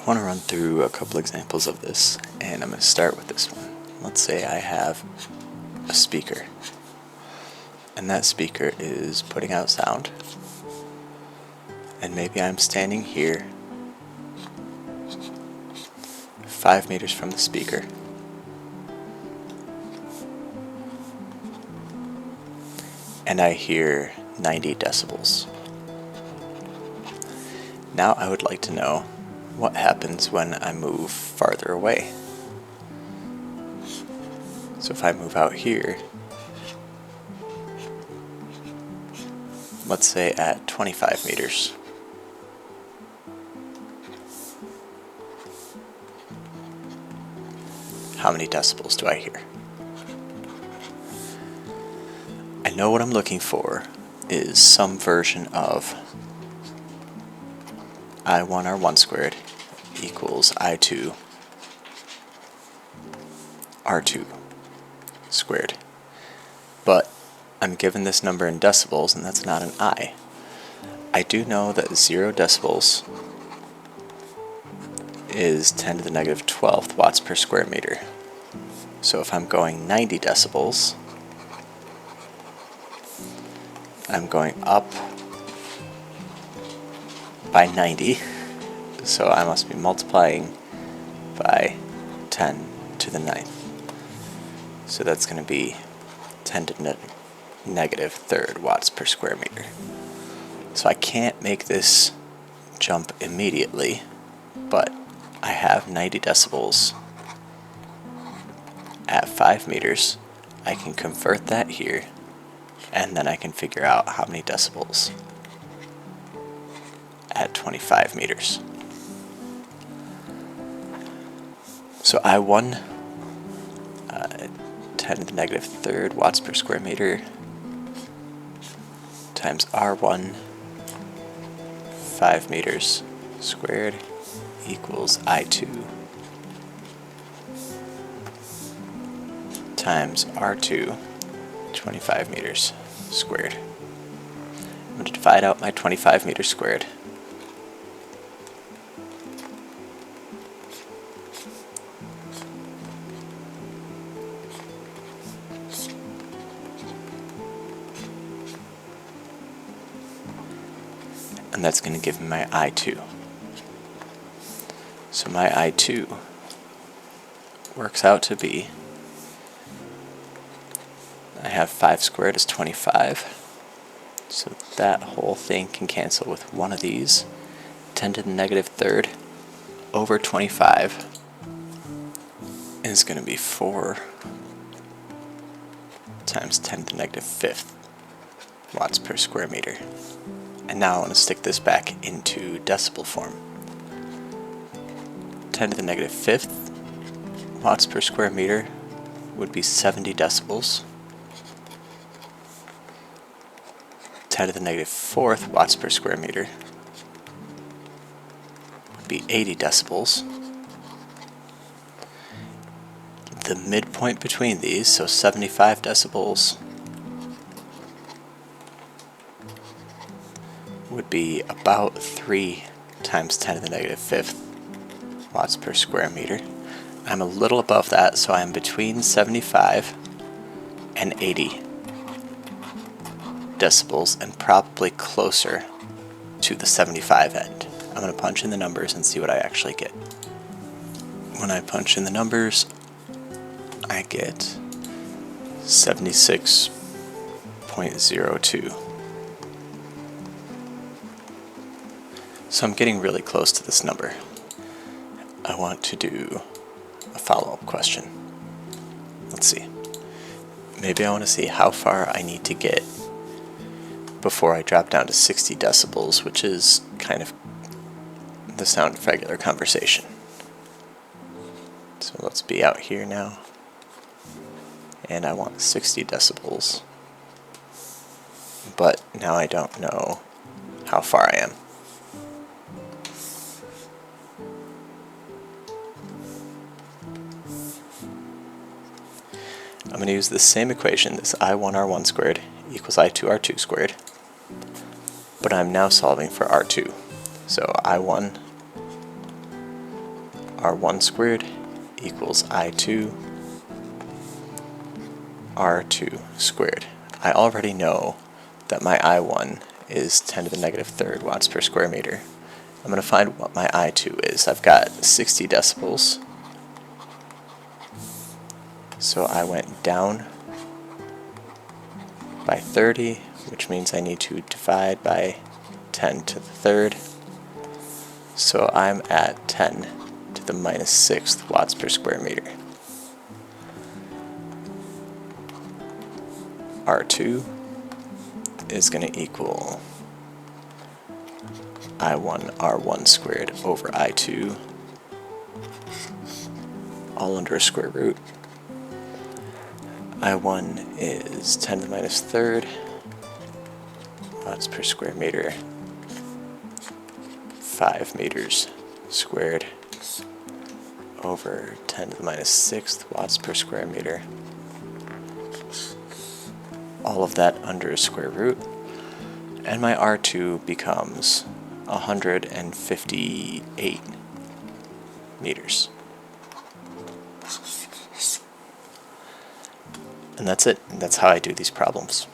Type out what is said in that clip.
want to run through a couple examples of this, and I'm going to start with this one. Let's say I have a speaker, and that speaker is putting out sound, and maybe I'm standing here 5 meters from the speaker, and I hear 90 decibels. Now I would like to know what happens when I move farther away. So if I move out here, let's say at 25 meters, how many decibels do I hear? I know what I'm looking for is some version of I1R1 squared equals I2 R2 squared. But I'm given this number in decibels, and that's not an I. I do know that 0 decibels is 10 to the negative 12th watts per square meter. So if I'm going 90 decibels, I'm going up by 90, so I must be multiplying by 10 to the 9th. So that's going to be 10 to the negative 3rd watts per square meter. So I can't make this jump immediately, but I have 90 decibels at 5 meters. I can convert that here, and then I can figure out how many decibels at 25 meters. So I1, 10 to the negative 3rd watts per square meter times R1, 5 meters squared, equals I2 times R2, 25 meters squared. I'm going to divide out my 25 meters squared. And that's going to give me my I2. So my I2 works out to be, I have 5 squared is 25, so that whole thing can cancel with one of these. 10 to the negative 3rd over 25 is going to be 4 times 10 to the negative 5th watts per square meter. And now I want to stick this back into decibel form. 10 to the negative 5th watts per square meter would be 70 decibels. 10 to the negative 4th watts per square meter would be 80 decibels. The midpoint between these, so 75 decibels, would be about 3 times 10 to the negative 5th watts per square meter. I'm a little above that, so I'm between 75 and 80 decibels, and probably closer to the 75 end. I'm going to punch in the numbers and see what I actually get. When I punch in the numbers, I get 76.02. So I'm getting really close to this number. I want to do a follow-up question. Let's see. Maybe I want to see how far I need to get before I drop down to 60 decibels, which is kind of the sound of regular conversation. So let's be out here now. And I want 60 decibels. But now I don't know how far I am. I'm going to use the same equation, this I1R1 squared equals I2R2 squared, but I'm now solving for R2. So I1 R1 squared equals I2 R2 squared. I already know that my I1 is 10 to the negative third watts per square meter. I'm going to find what my I2 is. I've got 60 decibels. So I went down by 30, which means I need to divide by 10 to the third. So I'm at 10 to the minus sixth watts per square meter. R2 is going to equal I1 R1 squared over I2, all under a square root. I1 is 10 to the minus third watts per square meter, 5 meters squared over 10 to the minus sixth watts per square meter. All of that under a square root. And my R2 becomes 158 meters. And that's it. That's how I do these problems.